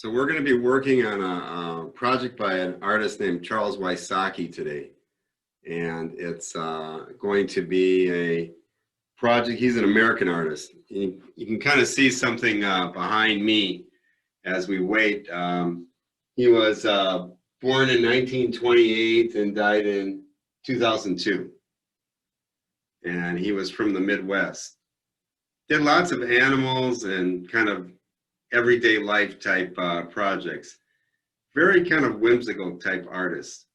So we're going to be working on a project by an artist named Charles Wysocki today. And it's going to be a project. He's an American artist. You can kind of see something behind me as we wait. He was born in 1928 and died in 2002. And he was from the Midwest. Did lots of animals and kind of everyday life type projects. Very kind of whimsical type artist.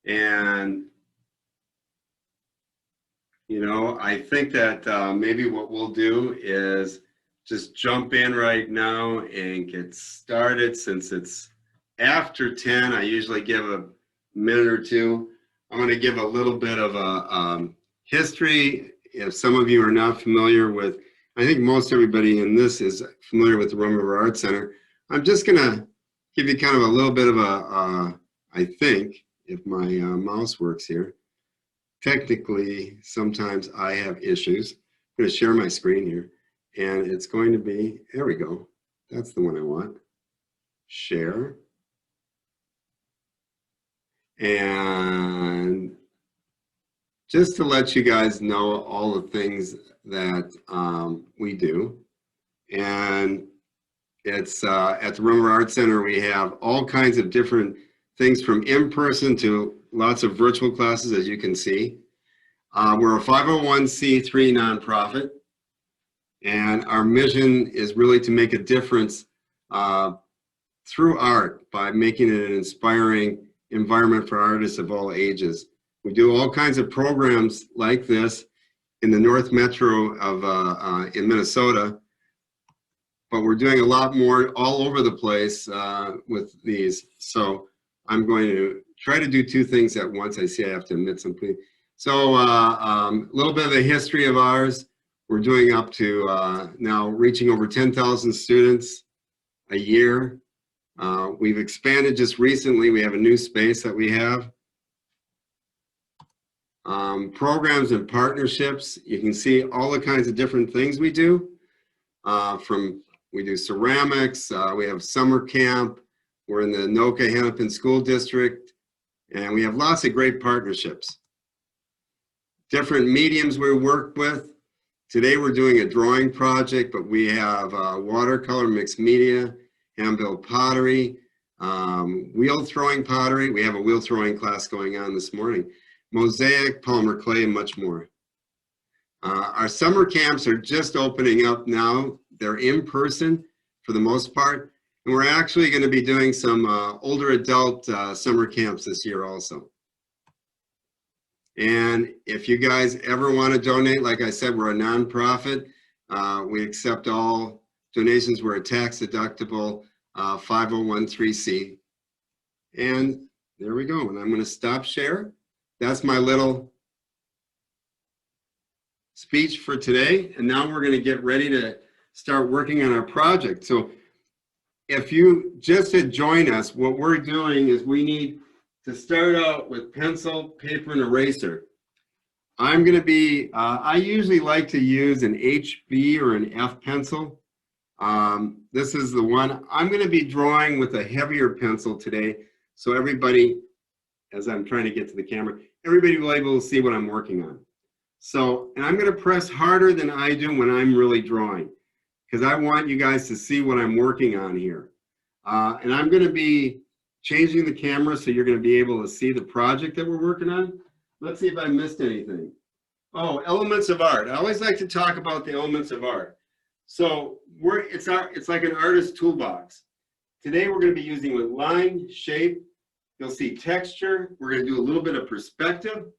And, you know, I think that maybe what we'll do is just jump in right now and get started. Since it's after 10, I usually give a minute or two. I'm going to give a little bit of a history. If some of you are not familiar with, I think most everybody in this is familiar with the Rum River Art Center. I'm just going to give you kind of a little bit of I think, if my mouse works here. Technically, sometimes I have issues. I'm going to share my screen here, and it's going to be, there we go. That's the one I want. Share. And just to let you guys know all the things that we do. And it's at the Rum River Art Center, we have all kinds of different things from in-person to lots of virtual classes, as you can see. We're a 501c3 nonprofit, and our mission is really to make a difference through art by making it an inspiring environment for artists of all ages. We do all kinds of programs like this in the North Metro of in Minnesota, but we're doing a lot more all over the place with these. So I'm going to try to do two things at once. I see I have to admit something. So a little bit of the history of ours. We're doing up to now reaching over 10,000 students a year. We've expanded just recently. We have a new space that we have. Programs and partnerships. You can see all the kinds of different things we do. We do ceramics. We have summer camp. We're in the Anoka-Hennepin School District, and we have lots of great partnerships. Different mediums we work with. Today we're doing a drawing project, but we have watercolor, mixed media, hand-built pottery, wheel throwing pottery. We have a wheel throwing class going on this morning. Mosaic, polymer clay, and much more. Our summer camps are just opening up now. They're in person for the most part. And we're actually going to be doing some older adult summer camps this year also. And if you guys ever want to donate, like I said, we're a nonprofit. We accept all donations. We're a tax deductible 501(c)(3). And there we go. And I'm going to stop share. That's my little speech for today. And now we're going to get ready to start working on our project. So if you just had joined us, what we're doing is we need to start out with pencil, paper, and eraser. I'm going to be, I usually like to use an HB or an F pencil. This is the one. I'm going to be drawing with a heavier pencil today, so everybody, as I'm trying to get to the camera, everybody will be able to see what I'm working on. So, and I'm going to press harder than I do when I'm really drawing, because I want you guys to see what I'm working on here. And I'm going to be changing the camera so you're going to be able to see the project that we're working on. Let's see if I missed anything. Oh, elements of art. I always like to talk about the elements of art. So it's like an artist's toolbox. Today we're going to be using with line, shape. You'll see texture. We're going to do a little bit of perspective.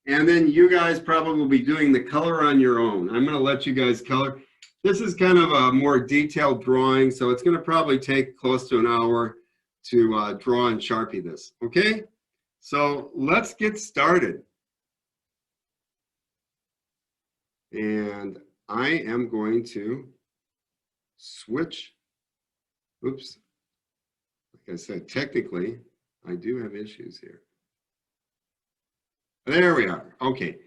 And then you guys probably will be doing the color on your own. I'm going to let you guys color. This is kind of a more detailed drawing, so it's going to probably take close to an hour to draw and Sharpie this, okay? So let's get started. And I am going to switch. Oops. Like I said, technically, I do have issues here. There we are. Okay.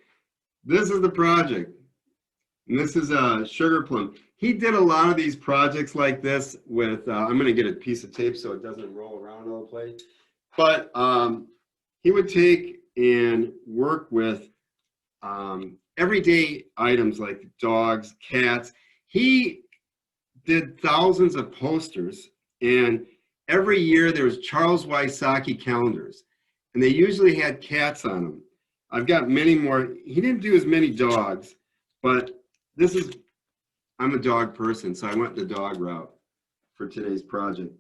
This is the project. And this is a sugar plum. He did a lot of these projects like this with, I'm going to get a piece of tape so it doesn't roll around all the place. But he would take and work with everyday items like dogs, cats. He did thousands of posters, and every year there was Charles Wysocki calendars, and they usually had cats on them. I've got many more. He didn't do as many dogs, but this is, I'm a dog person, so I went the dog route for today's project.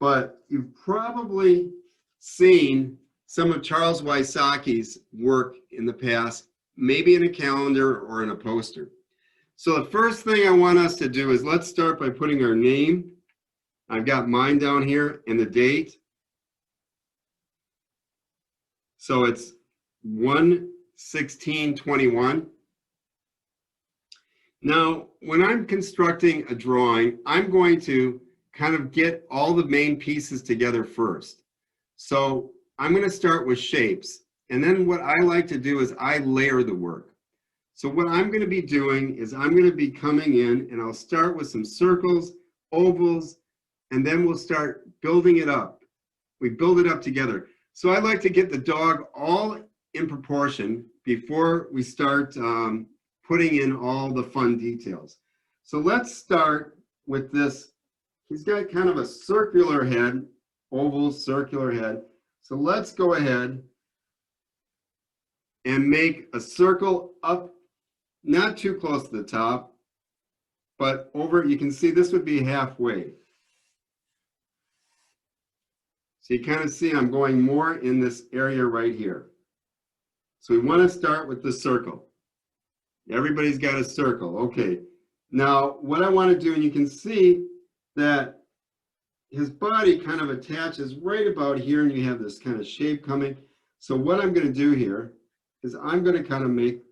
But you've probably seen some of Charles Wysocki's work in the past, maybe in a calendar or in a poster. So the first thing I want us to do is let's start by putting our name. I've got mine down here and the date. So it's 1/16/21. Now, when I'm constructing a drawing, I'm going to kind of get all the main pieces together first. So I'm going to start with shapes. And then what I like to do is I layer the work. So what I'm going to be doing is I'm going to be coming in and I'll start with some circles, ovals, and then we'll start building it up. We build it up together. So I like to get the dog all in proportion before we start putting in all the fun details. So let's start with this. He's got kind of a circular head, oval circular head. So let's go ahead and make a circle up, not too close to the top, but over, you can see this would be halfway. So you kind of see I'm going more in this area right here. So we want to start with the circle. Everybody's got a circle. Okay. Now what I want to do, and you can see that his body kind of attaches right about here, and you have this kind of shape coming. So what I'm going to do here is I'm going to kind of make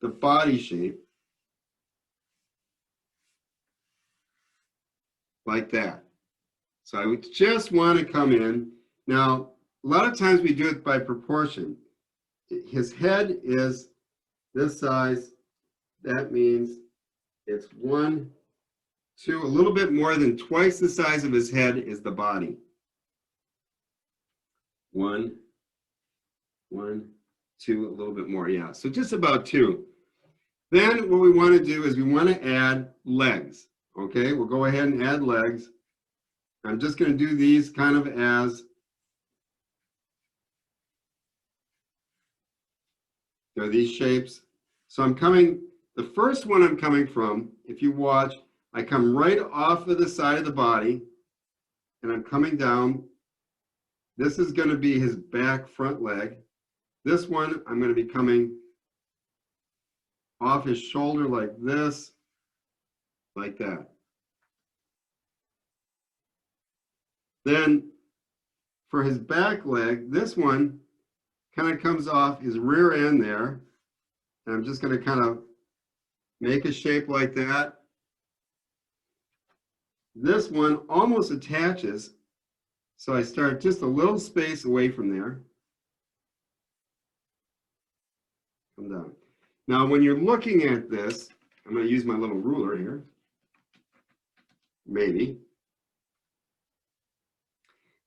the body shape like that. So I would just want to come in. Now, a lot of times we do it by proportion. His head is this size. That means it's 1, 2, a little bit more than twice the size of his head is the body. 1, 1, 2, a little bit more, yeah. So just about 2. Then what we want to do is we want to add legs. Okay, we'll go ahead and add legs. I'm just going to do these kind of as they're these shapes. So I'm coming, the first one I'm coming from, if you watch, I come right off of the side of the body and I'm coming down. This is going to be his back front leg. This one, I'm going to be coming off his shoulder like this, like that. Then for his back leg, this one kind of comes off his rear end there. And I'm just going to kind of make a shape like that. This one almost attaches. So I start just a little space away from there. Come down. Now, when you're looking at this, I'm going to use my little ruler here. Maybe.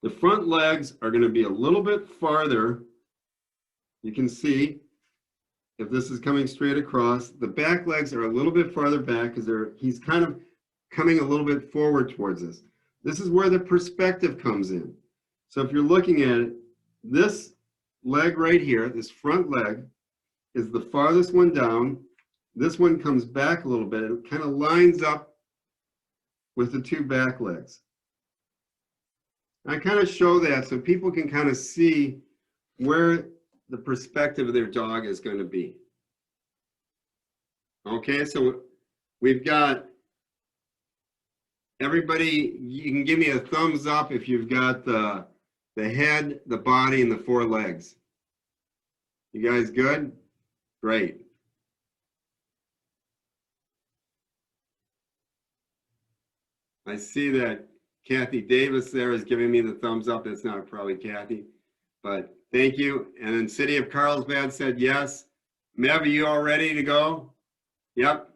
The front legs are going to be a little bit farther. You can see if this is coming straight across. The back legs are a little bit farther back because he's kind of coming a little bit forward towards us. This is where the perspective comes in. So if you're looking at it, this leg right here, this front leg, is the farthest one down. This one comes back a little bit. It kind of lines up with the two back legs. I kind of show that so people can kind of see where the perspective of their dog is going to be. Okay, so we've got everybody, you can give me a thumbs up if you've got the head, the body, and the 4 legs. You guys good? Great. I see that Kathy Davis there is giving me the thumbs up. That's not probably Kathy, but thank you. And then City of Carlsbad said yes. Mev, are you all ready to go? Yep.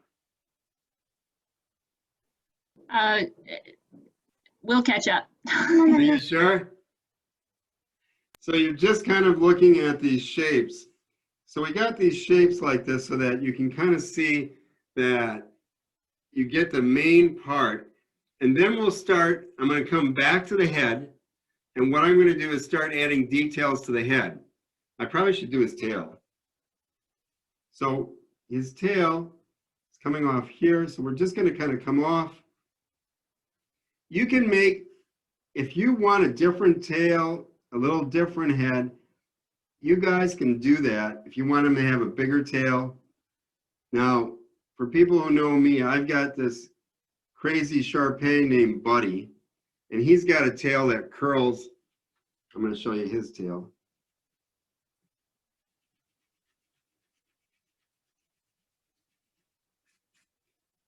We'll catch up. Are you sure? So you're just kind of looking at these shapes. So we got these shapes like this so that you can kind of see that you get the main part. And then we'll start, I'm going to come back to the head. And what I'm going to do is start adding details to the head. I probably should do his tail. So his tail is coming off here. So we're just going to kind of come off. You can make, if you want a different tail, a little different head, you guys can do that. If you want him to have a bigger tail. Now, for people who know me, I've got this crazy Shar-Pei named Buddy, and he's got a tail that curls. I'm going to show you his tail.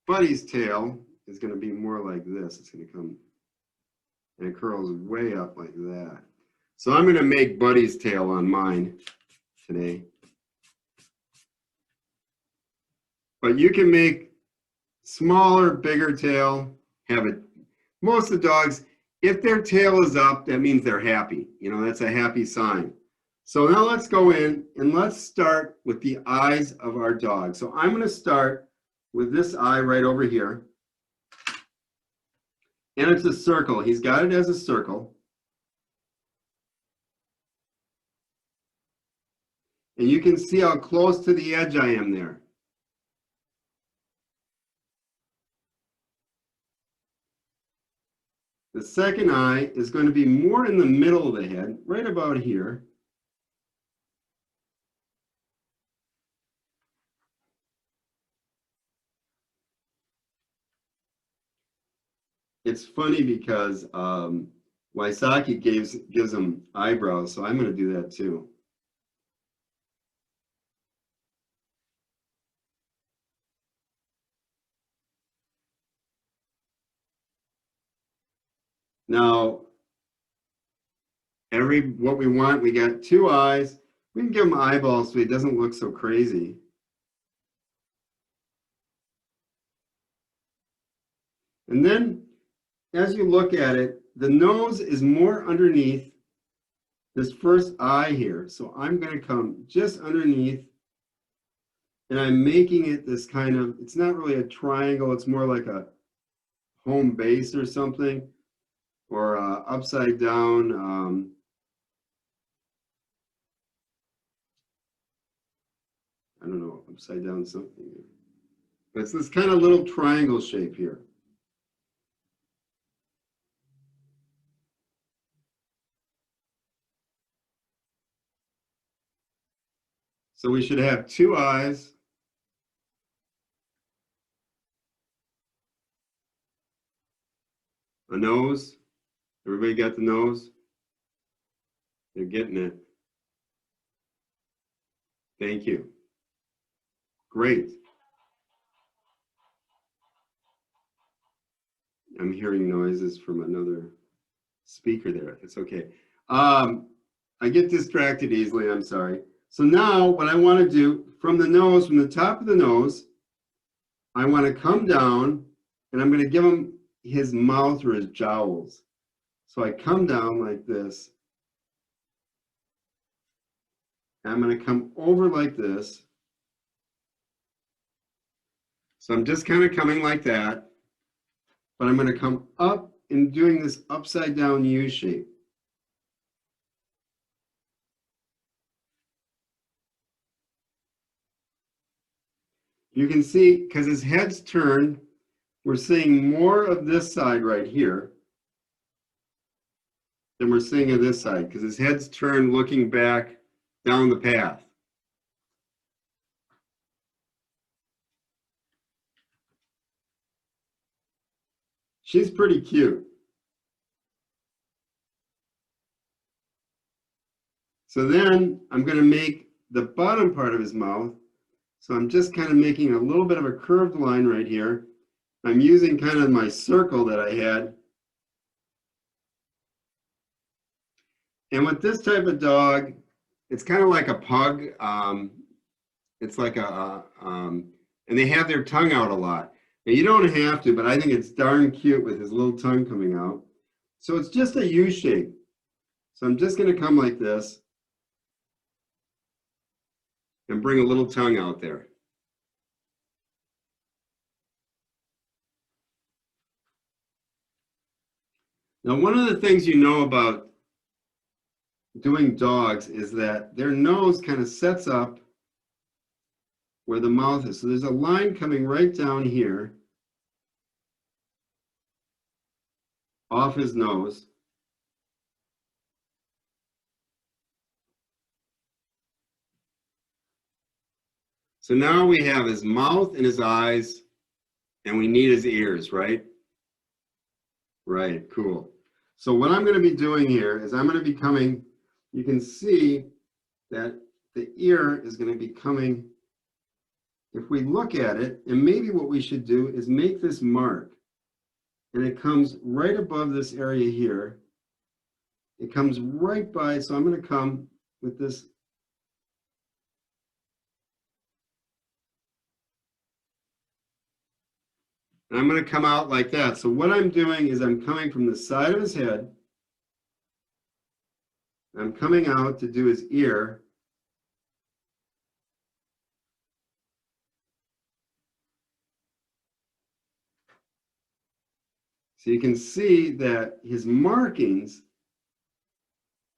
Buddy's tail is going to be more like this. It's going to come, and it curls way up like that. So I'm going to make Buddy's tail on mine today. But you can make smaller, bigger tail, have it. Most of the dogs, if their tail is up, that means they're happy. You know, that's a happy sign. So now let's go in and let's start with the eyes of our dog. So I'm going to start with this eye right over here. And it's a circle. He's got it as a circle. And you can see how close to the edge I am there. The second eye is going to be more in the middle of the head, right about here. It's funny because Wysocki gives them eyebrows, so I'm going to do that too. Now, what we want, we got two eyes. We can give him eyeballs so he doesn't look so crazy. And then, as you look at it, the nose is more underneath this first eye here. So I'm going to come just underneath, and I'm making it this kind of, it's not really a triangle, it's more like a home base or something, or upside down. I don't know, upside down something. But it's this kind of little triangle shape here. So we should have two eyes. A nose. Everybody got the nose? They're getting it. Thank you. Great. I'm hearing noises from another speaker there. It's okay. I get distracted easily, I'm sorry. So now what I want to do from the nose, from the top of the nose, I want to come down and I'm going to give him his mouth or his jowls. So I come down like this. I'm going to come over like this. So I'm just kind of coming like that, but I'm going to come up and doing this upside down U shape. You can see, because his head's turned, we're seeing more of this side right here than we're seeing of this side, because his head's turned looking back down the path. She's pretty cute. So then I'm going to make the bottom part of his mouth. So I'm just kind of making a little bit of a curved line right here. I'm using kind of my circle that I had. And with this type of dog, it's kind of like a pug. It's like and they have their tongue out a lot. Now, you don't have to, but I think it's darn cute with his little tongue coming out. So it's just a U shape. So I'm just going to come like this and bring a little tongue out there. Now, one of the things you know about doing dogs is that their nose kind of sets up where the mouth is. So there's a line coming right down here off his nose. So now we have his mouth and his eyes, and we need his ears, right? Right, cool. So what I'm going to be doing here is I'm going to be coming, you can see that the ear is going to be coming, if we look at it, and maybe what we should do is make this mark, and it comes right above this area here. It comes right by, so I'm going to come with this. And I'm going to come out like that. So what I'm doing is I'm coming from the side of his head. I'm coming out to do his ear. So you can see that his markings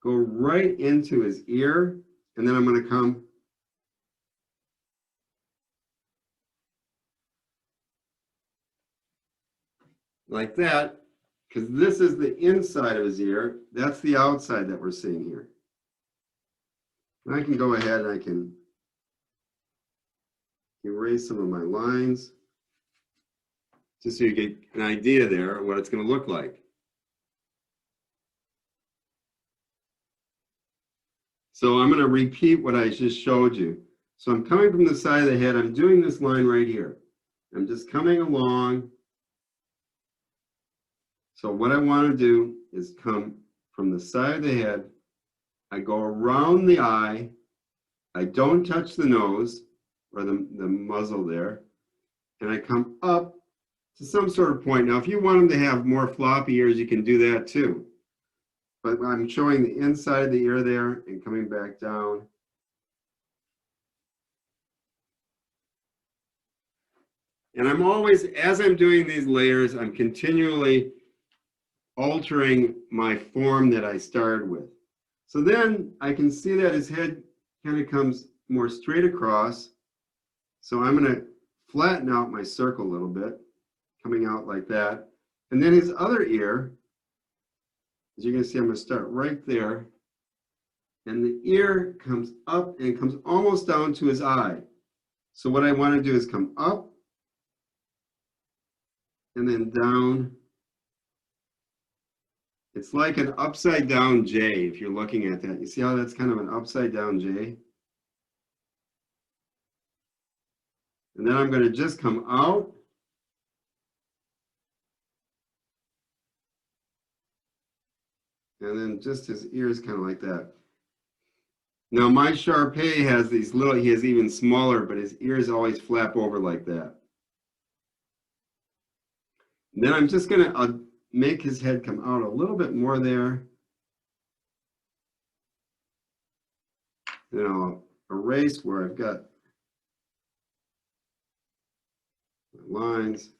go right into his ear, and then I'm going to come like that, because this is the inside of his ear. That's the outside that we're seeing here. And I can go ahead and I can erase some of my lines, just so you get an idea there of what it's going to look like. So I'm going to repeat what I just showed you. So I'm coming from the side of the head. I'm doing this line right here. I'm just coming along. So what I want to do is come from the side of the head. I go around the eye. I don't touch the nose or the muzzle there. And I come up to some sort of point. Now, if you want them to have more floppy ears, you can do that too. But I'm showing the inside of the ear there and coming back down. And I'm always, as I'm doing these layers, I'm continually altering my form that I started with. So then I can see that his head kind of comes more straight across. So I'm going to flatten out my circle a little bit, coming out like that. And then his other ear, as you can see, I'm going to start right there. And the ear comes up and comes almost down to his eye. So what I want to do is come up and then down. It's like an upside down J if you're looking at that. You see how that's kind of an upside down J? And then I'm going to just come out. And then just his ears kind of like that. Now my Shar-Pei has these little, he has even smaller, but his ears always flap over like that. And then I'm just going to make his head come out a little bit more there. Then I'll erase where I've got my lines.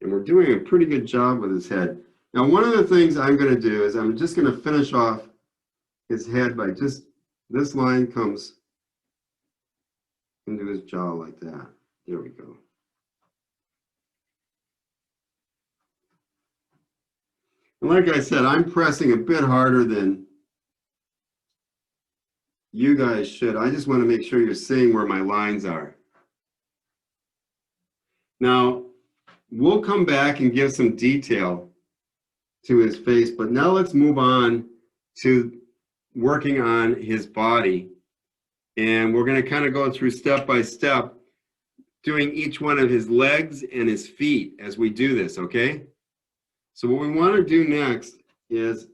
And we're doing a pretty good job with his head. Now, one of the things I'm going to do is I'm just going to finish off his head by just, this line comes into his jaw like that. There we go. And like I said, I'm pressing a bit harder than you guys should. I just want to make sure you're seeing where my lines are. Now, we'll come back and give some detail to his face, but now let's move on to working on his body. And we're going to kind of go through step by step, doing each one of his legs and his feet as we do this, okay? So what we want to do next is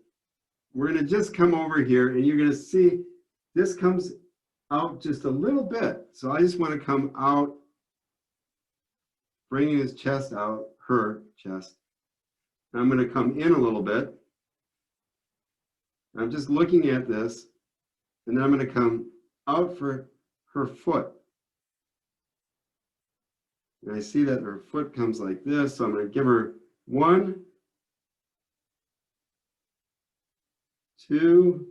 we're going to just come over here and you're going to see this comes out just a little bit. So I just want to come out, bringing his chest out, her chest. And I'm going to come in a little bit. I'm just looking at this, and then I'm going to come out for her foot. And I see that her foot comes like this, so I'm going to give her 1, 2,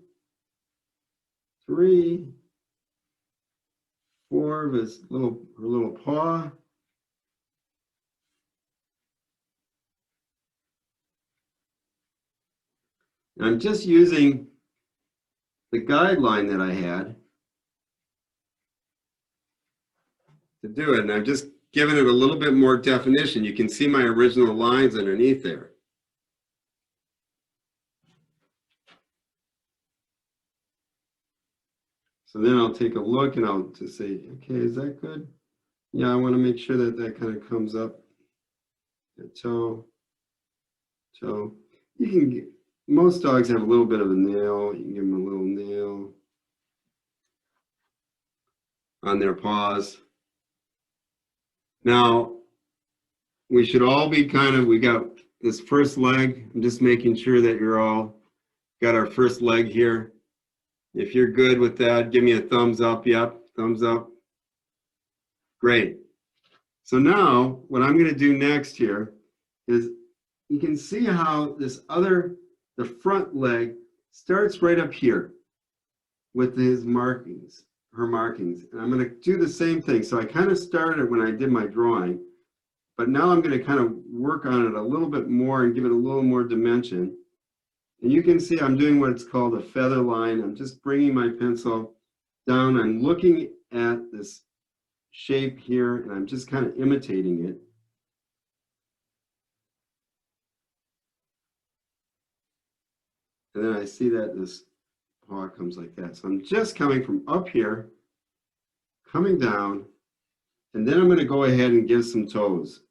3, 4 of her little paw. And I'm just using the guideline that I had to do it. And I've just given it a little bit more definition. You can see my original lines underneath there. So then I'll take a look and I'll just say, okay, is that good? Yeah, I want to make sure that that kind of comes up. The toe, toe. You can get, most dogs have a little bit of a nail. You can give them a little nail on their paws. Now, we should all be we got this first leg. I'm just making sure that you're all got our first leg here. If you're good with that, give me a thumbs up. Yep, thumbs up. Great. So now what I'm going to do next here is you can see how the front leg starts right up here with his markings, her markings. And I'm going to do the same thing. So I kind of started when I did my drawing, but now I'm going to kind of work on it a little bit more and give it a little more dimension. And you can see I'm doing what's called a feather line. I'm just bringing my pencil down. I'm looking at this shape here, and I'm just kind of imitating it. And then I see that this paw comes like that. So I'm just coming from up here, coming down, and then I'm going to go ahead and give some toes.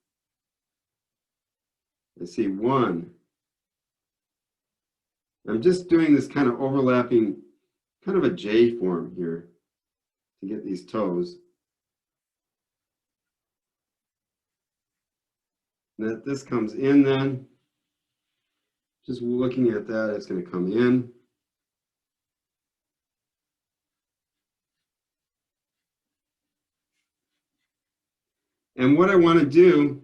I see 1. I'm just doing this kind of overlapping, kind of a J form here to get these toes. And that this comes in then. Just looking at that, it's going to come in. And what I want to do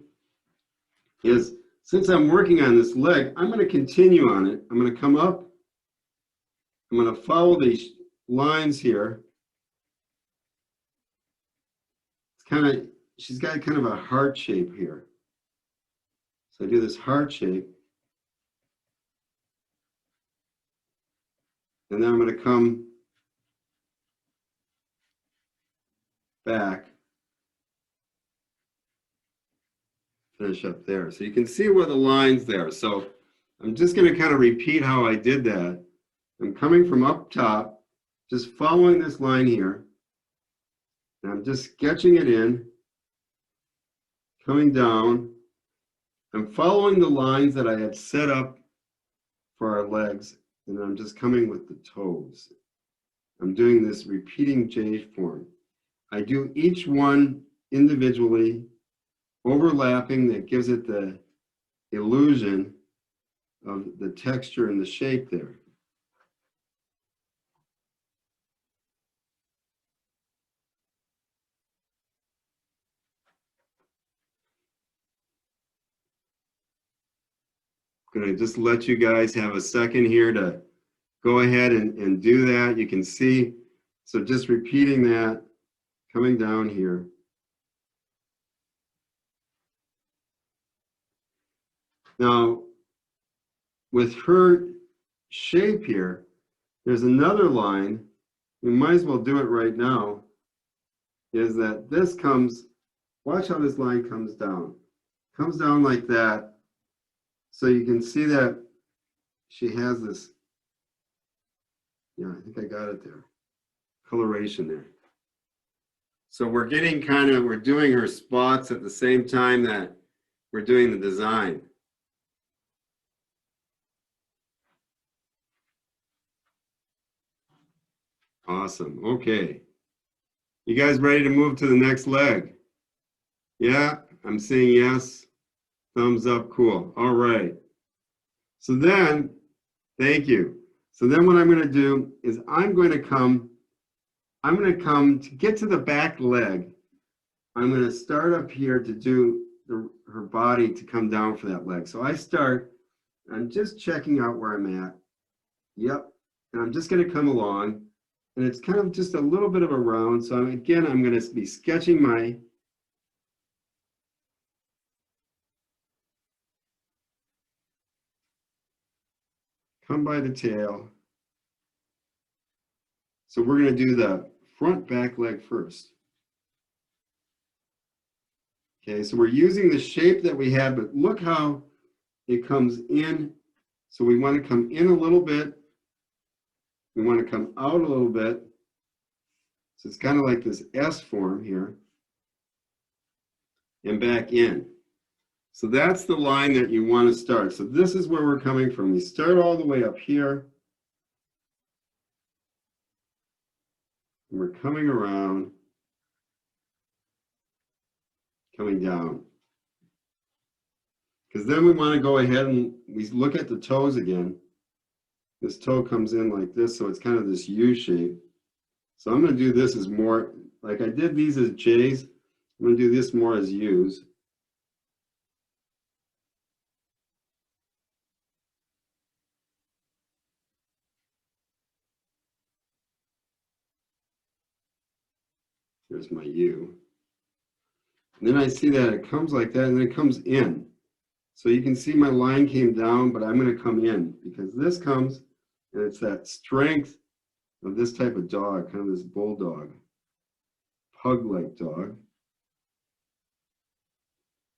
is, since I'm working on this leg, I'm going to continue on it. I'm going to come up. I'm going to follow these lines here. It's she's got kind of a heart shape here. So I do this heart shape. And then I'm going to come back, finish up there. So you can see where the line's there. So I'm just going to kind of repeat how I did that. I'm coming from up top, just following this line here. And I'm just sketching it in, coming down. I'm following the lines that I had set up for our legs, and I'm just coming with the toes. I'm doing this repeating J form. I do each one individually, overlapping, that gives it the illusion of the texture and the shape there. I'm going to just let you guys have a second here to go ahead and do that. You can see, so just repeating that, coming down here. Now, with her shape here, there's another line, we might as well do it right now, is that this comes, watch how this line comes down like that. So you can see that she has this, yeah, I think I got it there, coloration there. So we're getting we're doing her spots at the same time that we're doing the design. Awesome, okay. You guys ready to move to the next leg? Yeah, I'm seeing yes. Thumbs up, cool. All right. So then, thank you. So then what I'm going to do is I'm going to come to get to the back leg. I'm going to start up here to do her body to come down for that leg. So I start, I'm just checking out where I'm at. Yep. And I'm just going to come along, and it's kind of just a little bit of a round. So I'm going to be sketching my come by the tail. So we're going to do the front back leg first. Okay, so we're using the shape that we had, but look how it comes in. So we want to come in a little bit. We want to come out a little bit. So it's kind of like this S form here. And back in. So that's the line that you want to start. So this is where we're coming from. We start all the way up here. And we're coming around. Coming down. Because then we want to go ahead and we look at the toes again. This toe comes in like this, so it's kind of this U shape. So I'm going to do this as more, like I did these as J's, I'm going to do this more as U's. There's my U. And then I see that it comes like that, and then it comes in. So you can see my line came down, but I'm going to come in because this comes, and it's that strength of this type of dog, kind of this bulldog, pug-like dog.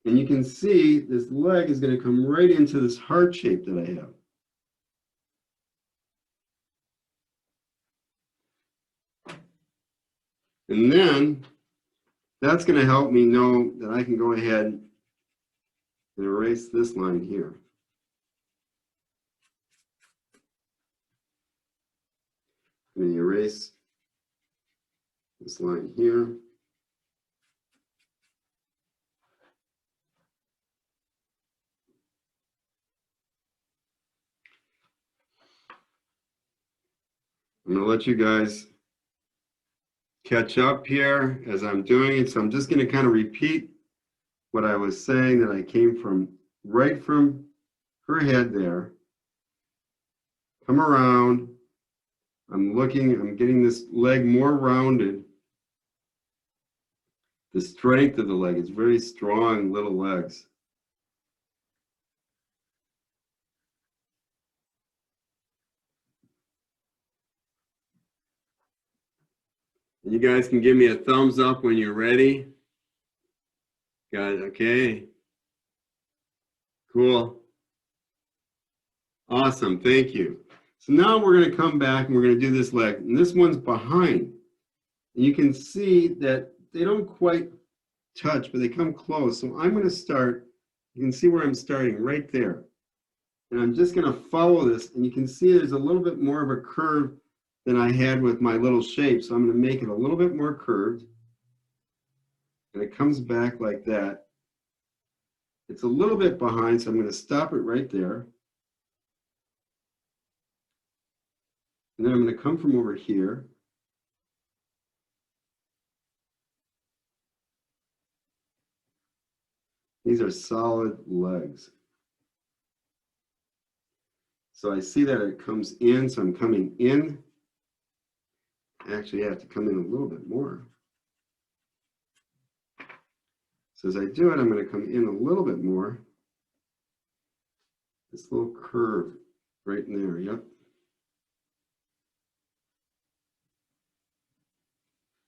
And you can see this leg is going to come right into this heart shape that I have. And then that's going to help me know that I can go ahead and erase this line here. I'm going to erase this line here. I'm going to let you guys catch up here as I'm doing it. So I'm just going to kind of repeat what I was saying, that I came from right from her head there. Come around. I'm getting this leg more rounded. The strength of the leg is very strong, little legs. And you guys can give me a thumbs up when you're ready. Got it, okay. Cool. Awesome, thank you. So now we're going to come back and we're going to do this leg. And this one's behind. And you can see that they don't quite touch, but they come close. So I'm going to start, you can see where I'm starting, right there. And I'm just going to follow this. And you can see there's a little bit more of a curve than I had with my little shape. So I'm going to make it a little bit more curved. And it comes back like that. It's a little bit behind, so I'm going to stop it right there. And then I'm going to come from over here. These are solid legs. So I see that it comes in, so I'm coming in. Actually, I have to come in a little bit more. So as I do it, I'm going to come in a little bit more. This little curve right in there, yep.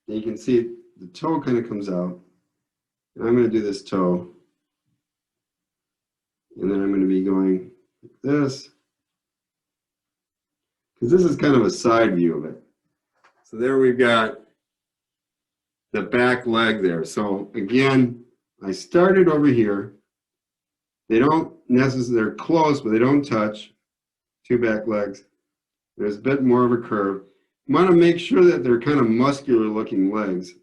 And you can see the toe kind of comes out. And I'm going to do this toe. And then I'm going to be going like this. Because this is kind of a side view of it. So there we've got the back leg there. So again, I started over here. They don't necessarily, they're close, but they don't touch. Two back legs. There's a bit more of a curve. You want to make sure that they're kind of muscular looking legs.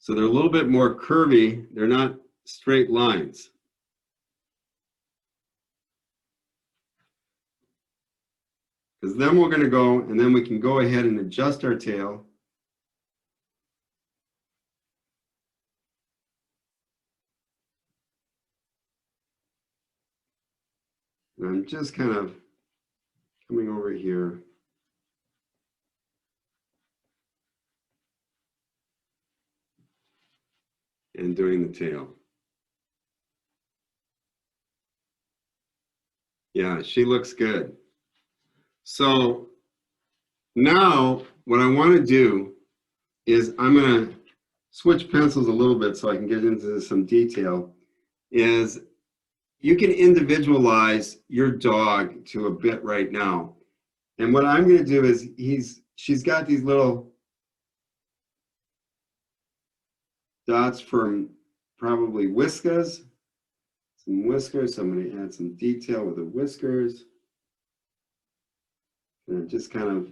So they're a little bit more curvy. They're not straight lines. Because then we're going to go, and then we can go ahead and adjust our tail. And I'm just kind of coming over here. And doing the tail. Yeah, she looks good. So now what I want to do is I'm going to switch pencils a little bit so I can get into some detail. Is you can individualize your dog to a bit right now. And what I'm going to do is she's got these little dots from probably Wysocki, some whiskers. So I'm going to add some detail with the whiskers. And just kind of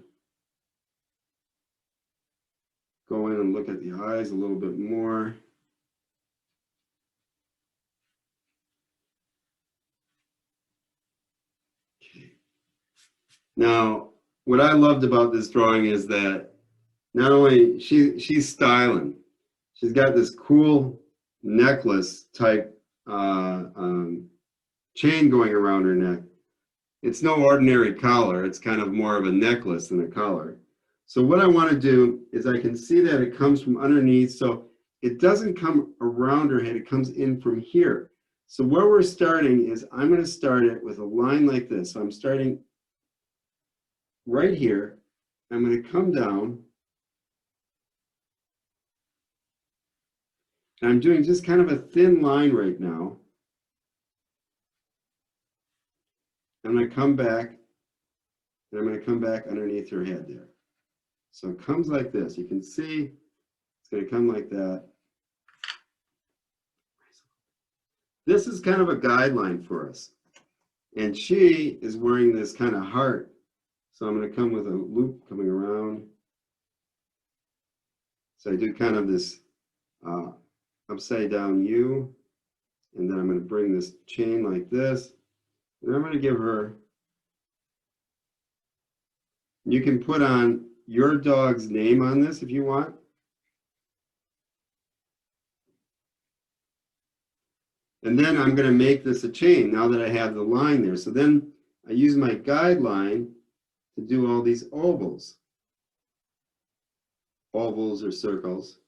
go in and look at the eyes a little bit more. Okay. Now, what I loved about this drawing is that not only she's styling, she's got this cool necklace type chain going around her neck. It's no ordinary collar. It's kind of more of a necklace than a collar. So what I want to do is I can see that it comes from underneath. So it doesn't come around her head. It comes in from here. So where we're starting is I'm going to start it with a line like this. So I'm starting right here. I'm going to come down. And I'm doing just kind of a thin line right now. I'm going to come back, and I'm going to come back underneath her head there. So it comes like this. You can see it's going to come like that. This is kind of a guideline for us. And she is wearing this kind of heart. So I'm going to come with a loop coming around. So I do kind of this upside down U. And then I'm going to bring this chain like this. And I'm going to give her, you can put on your dog's name on this if you want. And then I'm going to make this a chain now that I have the line there. So then I use my guideline to do all these ovals. Ovals or circles.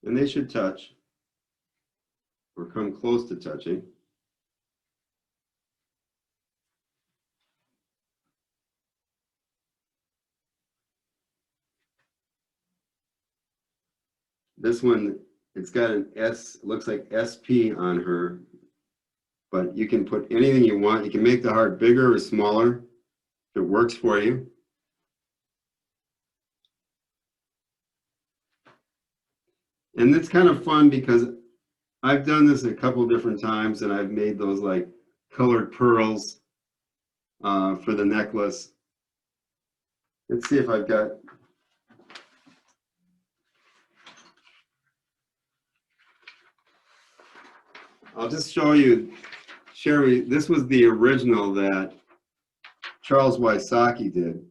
And they should touch or come close to touching. This one, it's got an S, it looks like SP on her, but you can put anything you want. You can make the heart bigger or smaller if it works for you. And it's kind of fun because I've done this a couple different times and I've made those like colored pearls for the necklace. Let's see if I've got, I'll just show you, Sherry, this was the original that Charles Wysocki did.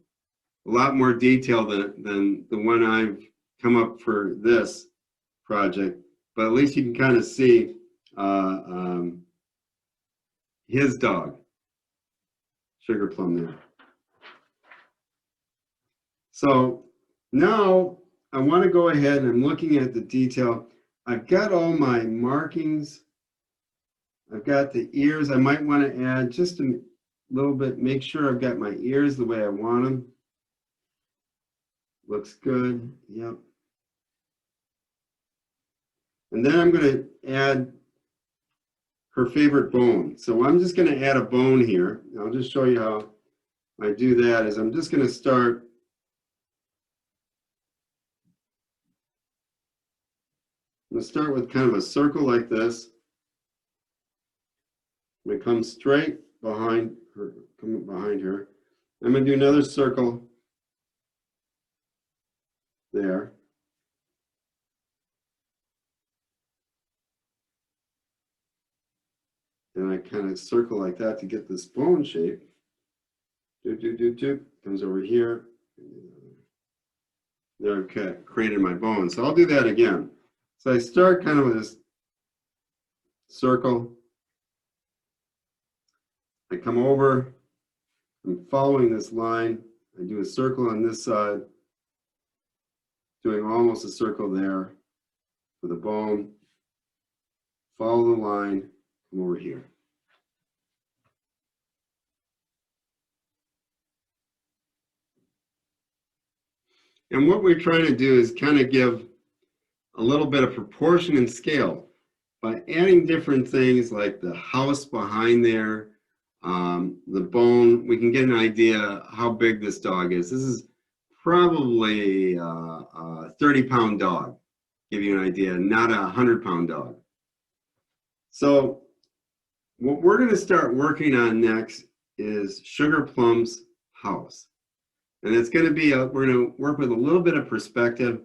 A lot more detail than the one I've come up for this project, but at least you can kind of see his dog, Sugar Plum there. So now I want to go ahead and I'm looking at the detail. I've got all my markings. I've got the ears. I might want to add just a little bit, make sure I've got my ears the way I want them. Looks good, yep. And then I'm going to add her favorite bone. So I'm just going to add a bone here. I'll just show you how I do that is I'm just going to start with kind of a circle like this. I'm going to come straight behind her, I'm going to do another circle there. And I kind of circle like that to get this bone shape. Comes over here. There, okay, created my bone. So I'll do that again. So I start kind of with this circle. I come over, I'm following this line. I do a circle on this side, doing almost a circle there for the bone. Follow the line, come over here. And what we're trying to do is kind of give a little bit of proportion and scale by adding different things like the house behind there, the bone. We can get an idea how big this dog is. This is probably a 30-pound dog, give you an idea, not a 100-pound dog. So what we're going to start working on next is Sugar Plum's house. And it's going to be, we're going to work with a little bit of perspective.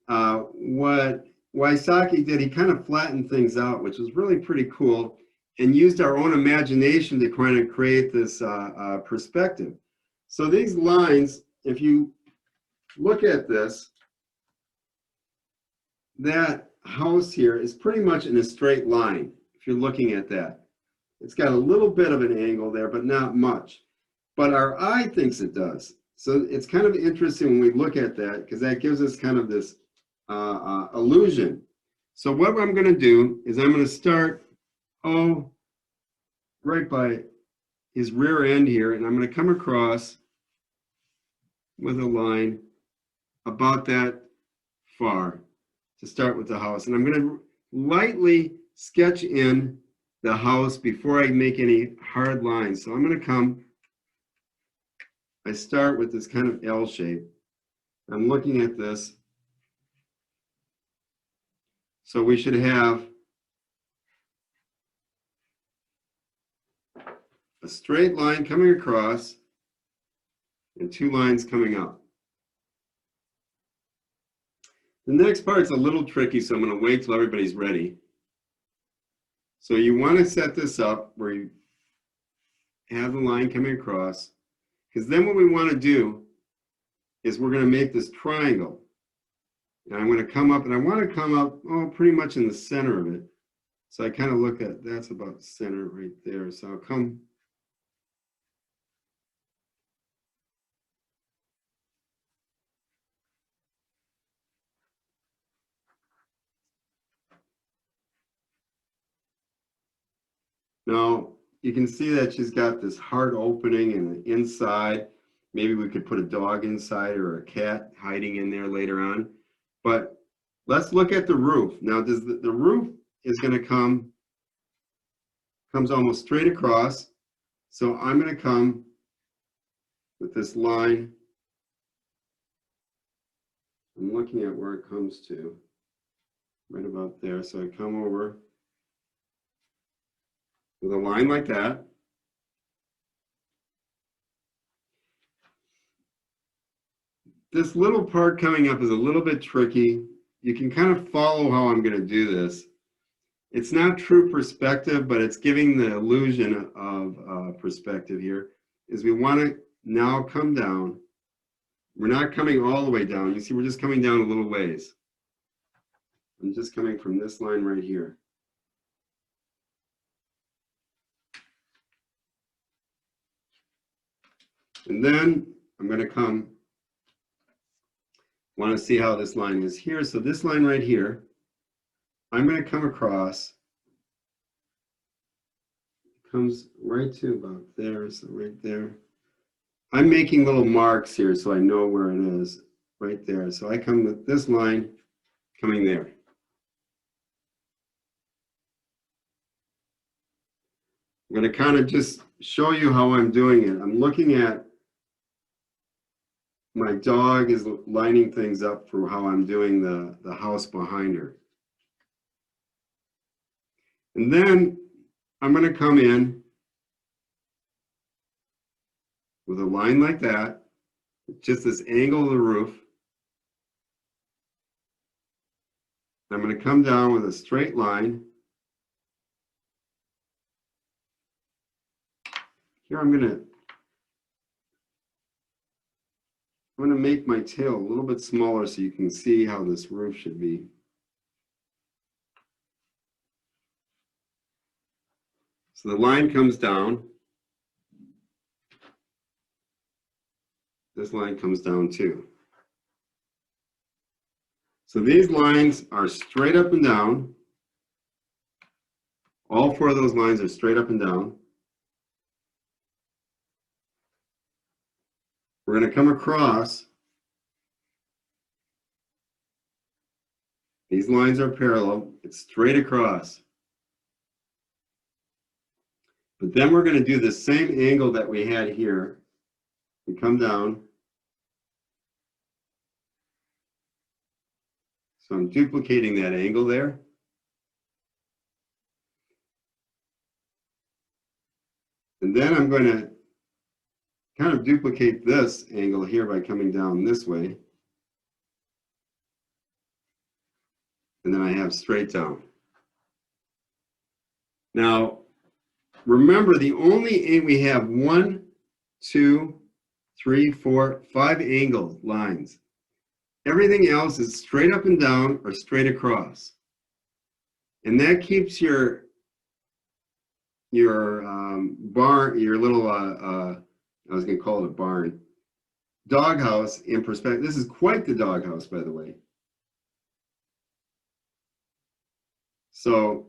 What Wysocki did, he kind of flattened things out, which was really pretty cool, and used our own imagination to kind of create this perspective. So these lines, if you look at this, that house here is pretty much in a straight line, if you're looking at that. It's got a little bit of an angle there, but not much. But our eye thinks it does. So it's kind of interesting when we look at that, because that gives us kind of this illusion. So what I'm going to do is I'm going to start, right by his rear end here, and I'm going to come across with a line about that far to start with the house. And I'm going to lightly sketch in the house before I make any hard lines. So I'm going to come, I start with this kind of L shape. I'm looking at this. So we should have a straight line coming across and two lines coming up. The next part's a little tricky, so I'm going to wait till everybody's ready. So you want to set this up where you have the line coming across, because then what we want to do is we're going to make this triangle. And I'm going to come up, and I want to come up, pretty much in the center of it. So I kind of look at, that's about the center right there. So I'll come. Now, you can see that she's got this hard opening in the inside. Maybe we could put a dog inside or a cat hiding in there later on. But let's look at the roof. Now, does the roof is going to comes almost straight across. So I'm going to come with this line. I'm looking at where it comes to, right about there. So I come over with a line like that. This little part coming up is a little bit tricky. You can kind of follow how I'm going to do this. It's not true perspective, but it's giving the illusion of perspective here. Is we want to now come down. We're not coming all the way down. You see, we're just coming down a little ways. I'm just coming from this line right here. And then I'm going to come, want to see how this line is here. So this line right here, I'm going to come across, comes right to about there, so right there. I'm making little marks here so I know where it is, right there. So I come with this line coming there. I'm going to kind of just show you how I'm doing it. I'm looking at my dog is lining things up for how I'm doing the house behind her. And then I'm going to come in with a line like that, just this angle of the roof. I'm going to come down with a straight line. Here I'm going to make my tail a little bit smaller so you can see how this roof should be. So the line comes down. This line comes down too. So these lines are straight up and down. All four of those lines are straight up and down. We're going to come across. These lines are parallel. It's straight across. But then we're going to do the same angle that we had here. We come down. So I'm duplicating that angle there. And then I'm going to kind of duplicate this angle here by coming down this way. And then I have straight down. Now, remember we have 1, 2, 3, 4, 5 angle lines. Everything else is straight up and down or straight across. And that keeps your barn, your little, I was going to call it a barn, doghouse in perspective. This is quite the doghouse, by the way. So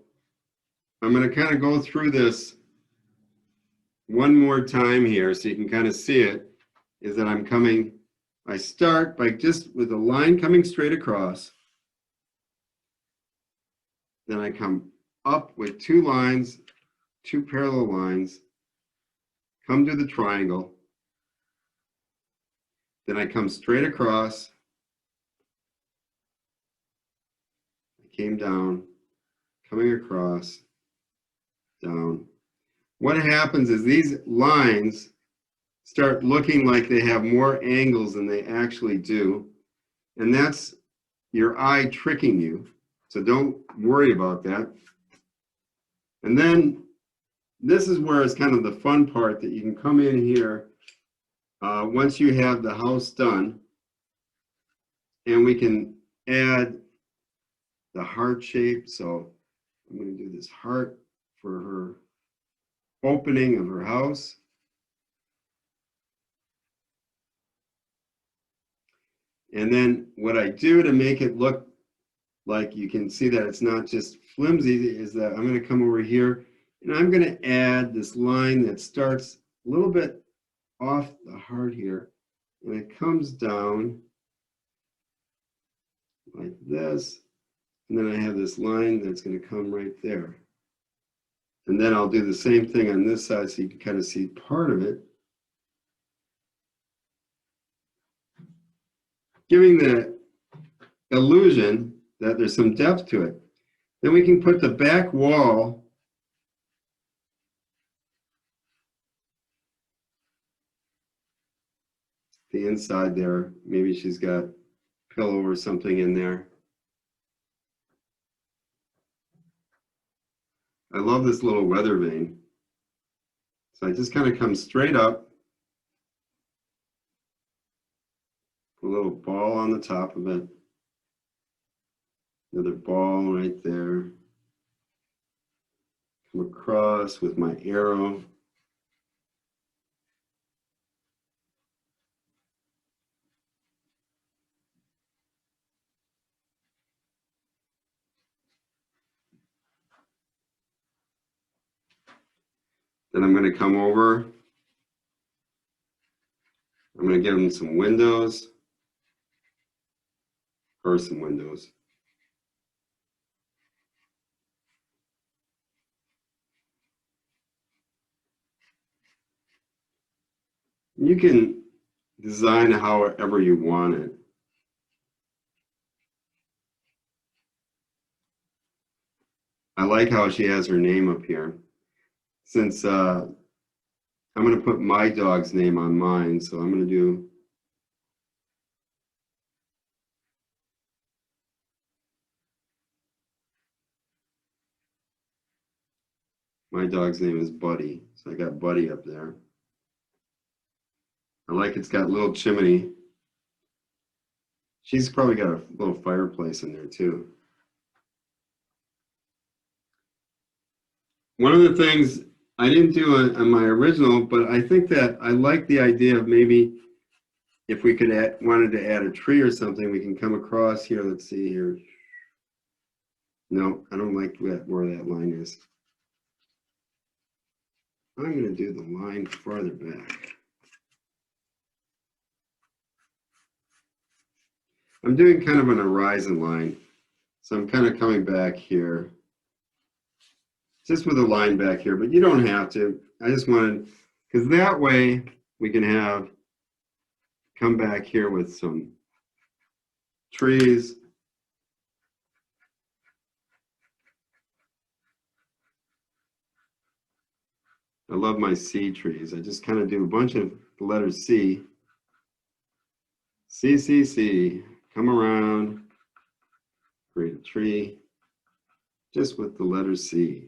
I'm going to kind of go through this one more time here so you can kind of see it, is that I start by just with a line coming straight across. Then I come up with 2 lines, 2 parallel lines, come to the triangle. Then I come straight across. I came down, coming across, down. What happens is these lines start looking like they have more angles than they actually do. And that's your eye tricking you. So don't worry about that. And then this is where it's kind of the fun part, that you can come in here once you have the house done, and we can add the heart shape. So I'm going to do this heart for her opening of her house. And then what I do to make it look like you can see that it's not just flimsy is that I'm going to come over here and I'm going to add this line that starts a little bit off the heart here, and it comes down like this, and then I have this line that's going to come right there. And then I'll do the same thing on this side so you can kind of see part of it, giving the illusion that there's some depth to it. Then we can put the back wall the inside there. Maybe she's got a pillow or something in there. I love this little weather vane. So I just kind of come straight up, put a little ball on the top of it, another ball right there, come across with my arrow. Then I'm going to come over. I'm going to give them some windows, or some windows. You can design however you want it. I like how she has her name up here. Since I'm going to put my dog's name on mine, so I'm going to do my dog's name is Buddy, so I got Buddy up there. I like it's got a little chimney. She's probably got a little fireplace in there too. One of the things I didn't do on my original, but I think that I like the idea of maybe if we could wanted to add a tree or something, we can come across here. Let's see here. No, I don't like where that line is. I'm going to do the line farther back. I'm doing kind of an horizon line. So I'm kind of coming back here. Just with a line back here, but you don't have to. I just wanted, because that way we can come back here with some trees. I love my C trees. I just kind of do a bunch of the letter C. C, C, C. Come around, create a tree, just with the letter C.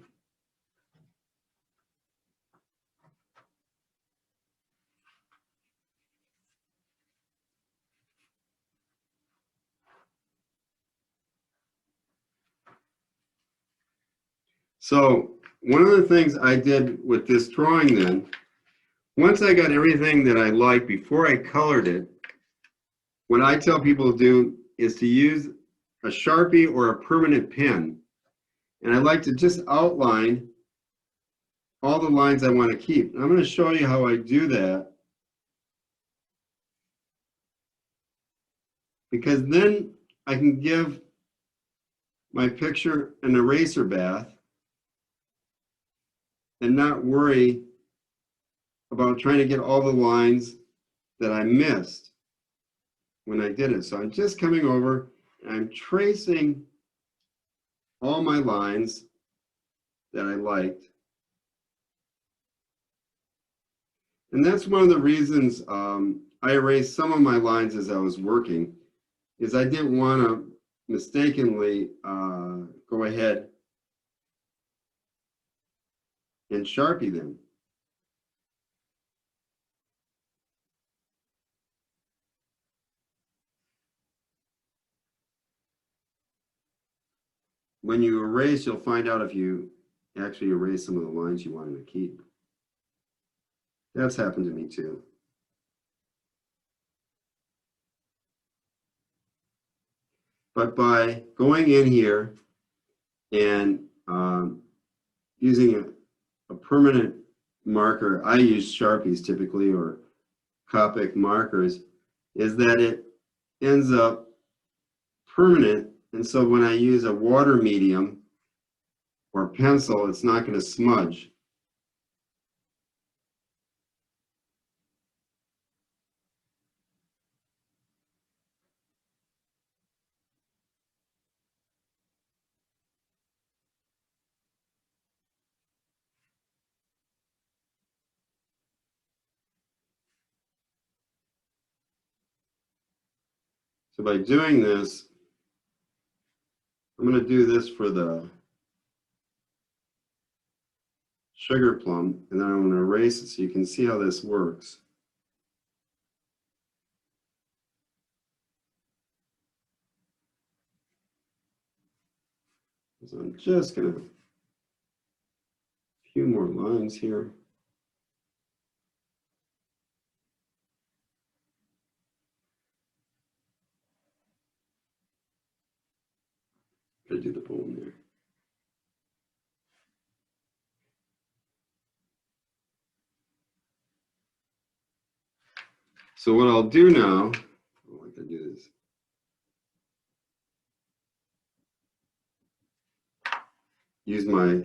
So one of the things I did with this drawing then, once I got everything that I liked before I colored it, what I tell people to do is to use a Sharpie or a permanent pen. And I like to just outline all the lines I want to keep. I'm going to show you how I do that, because then I can give my picture an eraser bath and not worry about trying to get all the lines that I missed when I did it. So I'm just coming over and I'm tracing all my lines that I liked. And that's one of the reasons I erased some of my lines as I was working, is I didn't want to mistakenly go ahead and Sharpie them. When you erase, you'll find out if you actually erase some of the lines you wanted to keep. That's happened to me too. But by going in here and using a permanent marker, I use Sharpies typically, or Copic markers, is that it ends up permanent. And so when I use a water medium or pencil, it's not going to smudge. So by doing this, I'm going to do this for the sugar plum, and then I'm going to erase it so you can see how this works. So I'm just going to, a few more lines here. Gotta do the poem there. So what I'll do now, I like to do this. Use my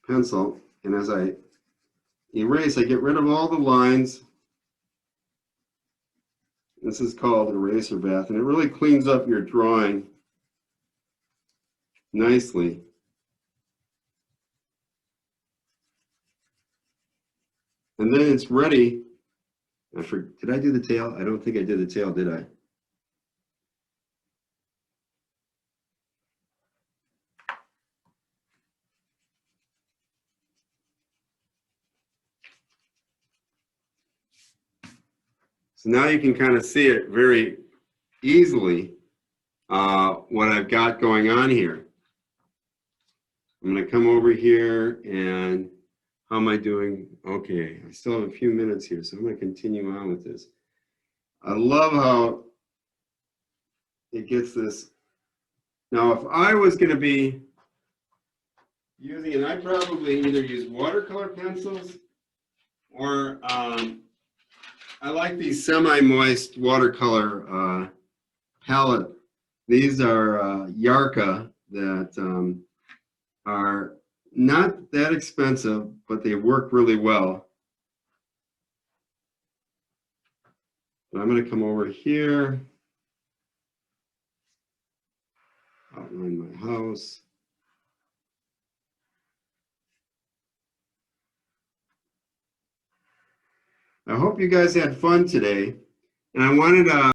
pencil, and as I erase, I get rid of all the lines. This is called eraser bath, and it really cleans up your drawing nicely. And then it's ready. Did I do the tail? I don't think I did the tail, did I? So now you can kind of see it very easily, what I've got going on here. I'm going to come over here and how am I doing? Okay, I still have a few minutes here, so I'm going to continue on with this. I love how it gets this. Now, if I was going to be using, and I probably either use watercolor pencils or I like these semi-moist watercolor palette. These are Yarka that are not that expensive, but they work really well. But I'm going to come over here, outline my house. I hope you guys had fun today, and I wanted to